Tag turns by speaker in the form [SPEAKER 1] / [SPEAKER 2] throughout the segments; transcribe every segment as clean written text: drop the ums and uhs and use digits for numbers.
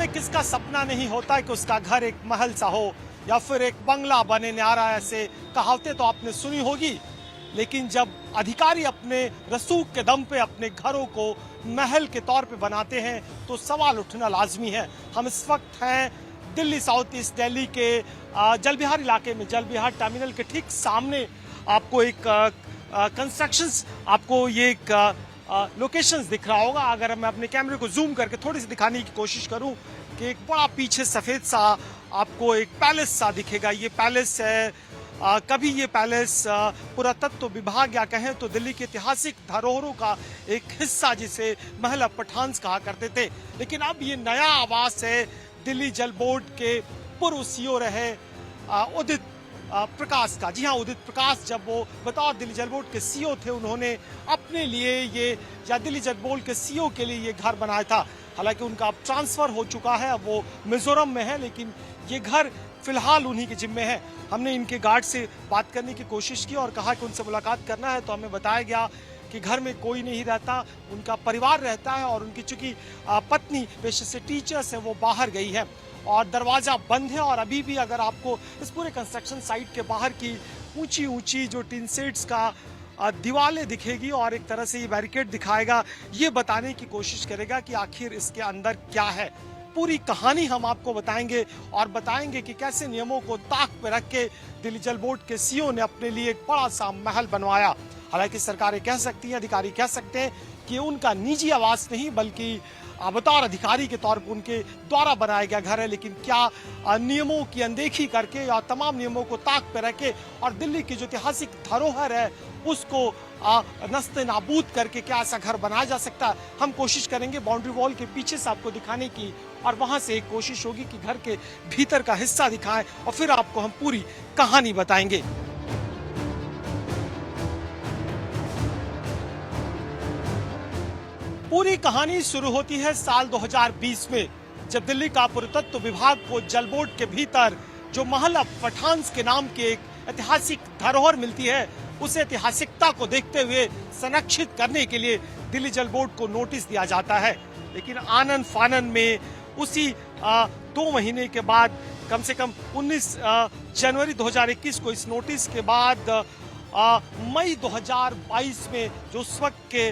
[SPEAKER 1] में किसका सपना नहीं होता कि उसका घर एक महल सा हो या फिर एक बंगला बने न्यारा, ऐसे कहावतें तो आपने सुनी होगी। लेकिन जब अधिकारी अपने रसूख के दम पे अपने घरों को महल के तौर पे बनाते हैं तो सवाल उठना लाजमी है। हम इस वक्त हैं दिल्ली साउथ ईस्ट दिल्ली के जलविहार इलाके में, जलविहार टर्मिनल के ठीक सामने आपको एक कंस्ट्रक्शंस, आपको ये एक लोकेशंस दिख रहा होगा। अगर मैं अपने कैमरे को जूम करके थोड़ी सी दिखाने की कोशिश करूं कि एक बड़ा पीछे सफेद सा आपको एक पैलेस सा दिखेगा। ये पैलेस है, कभी ये पैलेस पुरातत्व विभाग या कहें तो दिल्ली के ऐतिहासिक धरोहरों का एक हिस्सा, जिसे महल ऑफ पठान्स कहा करते थे। लेकिन अब ये नया आवास है दिल्ली जल बोर्ड के पूर्व सीईओ रहे उदित प्रकाश का। जी हाँ, उदित प्रकाश जब वो बतौर दिल्ली जल बोर्ड के सीईओ थे, उन्होंने अपने लिए ये, या दिल्ली जल बोर्ड के सीईओ के लिए ये घर बनाया था। हालांकि उनका अब ट्रांसफर हो चुका है, अब वो मिजोरम में है, लेकिन ये घर फिलहाल उन्हीं के जिम्मे है। हमने इनके गार्ड से बात करने की कोशिश की और कहा कि उनसे मुलाकात करना है, तो हमें बताया गया कि घर में कोई नहीं रहता, उनका परिवार रहता है और उनकी चूंकि पत्नी पेशे से टीचर्स है, वो बाहर गई है और दरवाजा बंद है। और अभी भी अगर आपको इस पूरे कंस्ट्रक्शन साइट के बाहर की ऊंची ऊंची जो टिन सेट्स का दीवारें दिखेगी और एक तरह से ये बैरिकेड दिखाएगा, ये बताने की कोशिश करेगा कि आखिर इसके अंदर क्या है। पूरी कहानी हम आपको बताएंगे और बताएंगे कि कैसे नियमों को ताक पे रख के दिल्ली जल बोर्ड के सीईओ ने अपने लिए एक बड़ा सा महल बनवाया। हालांकि सरकारें कह सकती हैं, अधिकारी कह सकते हैं कि उनका निजी आवास नहीं बल्कि बतौर अधिकारी के तौर पर उनके द्वारा बनाया गया घर है। लेकिन क्या नियमों की अनदेखी करके या तमाम नियमों को ताक पे रखे और दिल्ली की जो ऐतिहासिक धरोहर है उसको नस्ते नाबूद करके क्या ऐसा घर बनाया जा सकता है? हम कोशिश करेंगे बाउंड्री वॉल के पीछे से आपको दिखाने की, और वहां से एक कोशिश होगी कि घर के भीतर का हिस्सा दिखाएं और फिर आपको हम पूरी कहानी बताएंगे। पूरी कहानी शुरू होती है साल 2020 में, जब दिल्ली का पुरातत्व विभाग को जल बोर्ड के भीतर जो महल ऑफ पठान्स के नाम की एक ऐतिहासिक धरोहर मिलती है, उस ऐतिहासिकता को देखते हुए संरक्षित करने के लिए दिल्ली जल बोर्ड को नोटिस दिया जाता है। लेकिन आनन फानन में उसी 2 महीने के बाद, कम से कम 19 जनवरी 2021 को इस नोटिस के बाद मई 2022 में जो उस वक्त के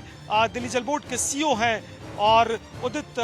[SPEAKER 1] दिल्ली जल बोर्ड के सीईओ हैं और उदित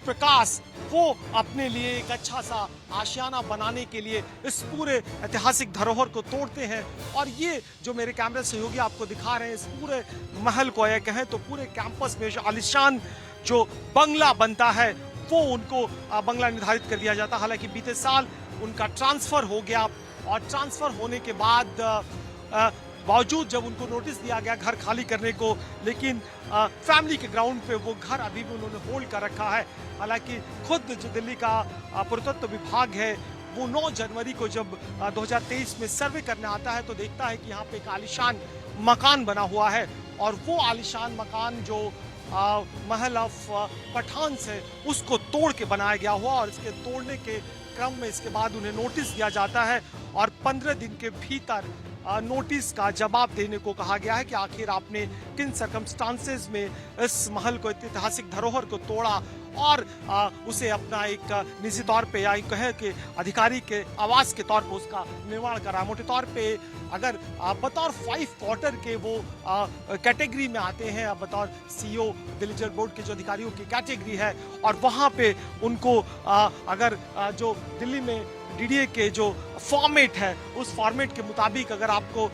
[SPEAKER 1] प्रकाश, वो अपने लिए एक अच्छा सा आशियाना बनाने के लिए इस पूरे ऐतिहासिक धरोहर को तोड़ते हैं। और ये जो मेरे कैमरे सहयोगी आपको दिखा रहे हैं, इस पूरे महल को या कहें तो पूरे कैंपस में जो आलिशान जो बंगला बनता है, वो उनको बंगला निर्धारित कर दिया जाता। हालांकि बीते साल उनका ट्रांसफर हो गया और ट्रांसफर होने के बाद बावजूद जब उनको नोटिस दिया गया घर खाली करने को, लेकिन फैमिली के ग्राउंड पे वो घर अभी भी उन्होंने होल्ड कर रखा है। हालांकि खुद जो दिल्ली का पुरातत्व विभाग है, वो 9 जनवरी को जब 2023 में सर्वे करने आता है तो देखता है कि यहाँ पे एक आलिशान मकान बना हुआ है और वो आलिशान मकान जो महल ऑफ पठान्स है, उसको तोड़ के बनाया गया हुआ। और इसके तोड़ने के क्रम में इसके बाद उन्हें नोटिस दिया जाता है और 15 दिन के भीतर नोटिस का जवाब देने को कहा गया है कि आखिर आपने किन सर्कमस्टांसेस में इस महल को, ऐतिहासिक धरोहर को तोड़ा और उसे अपना एक निजी तौर पे या कहे कि अधिकारी के आवास के तौर पे उसका निर्माण करा। मोटे तौर पे अगर बतौर 5 क्वार्टर के वो कैटेगरी में आते हैं, बतौर सीईओ दिल्ली जल बोर्ड के जो अधिकारियों की कैटेगरी है, और वहाँ पे उनको अगर जो दिल्ली में डीडीए के जो फॉर्मेट है, उस फॉर्मेट के मुताबिक अगर आपको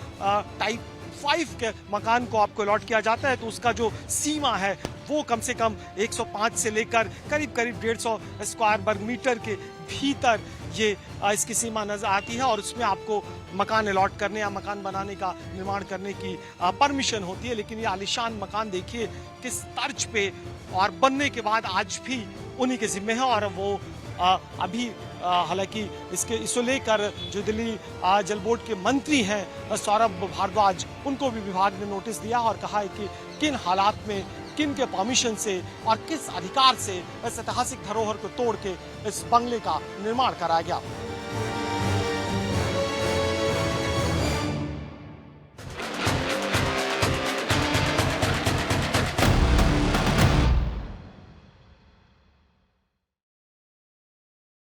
[SPEAKER 1] टाइप 5 के मकान को आपको अलॉट किया जाता है तो उसका जो सीमा है वो कम से कम 105 से लेकर करीब 150 स्क्वायर वर्ग मीटर के भीतर ये इसकी सीमा नजर आती है। और उसमें आपको मकान अलॉट करने या मकान बनाने का, निर्माण करने की परमिशन होती है। लेकिन ये आलिशान मकान देखिए किस तर्ज पे और बनने के बाद आज भी उन्हीं के जिम्मे है। और वो अभी हालांकि इसको लेकर जो दिल्ली जल बोर्ड के मंत्री हैं सौरभ भारद्वाज, उनको भी विभाग ने नोटिस दिया और कहा है कि किन हालात में, किन के परमिशन से और किस अधिकार से इस ऐतिहासिक धरोहर को तोड़ के इस बंगले का निर्माण कराया गया।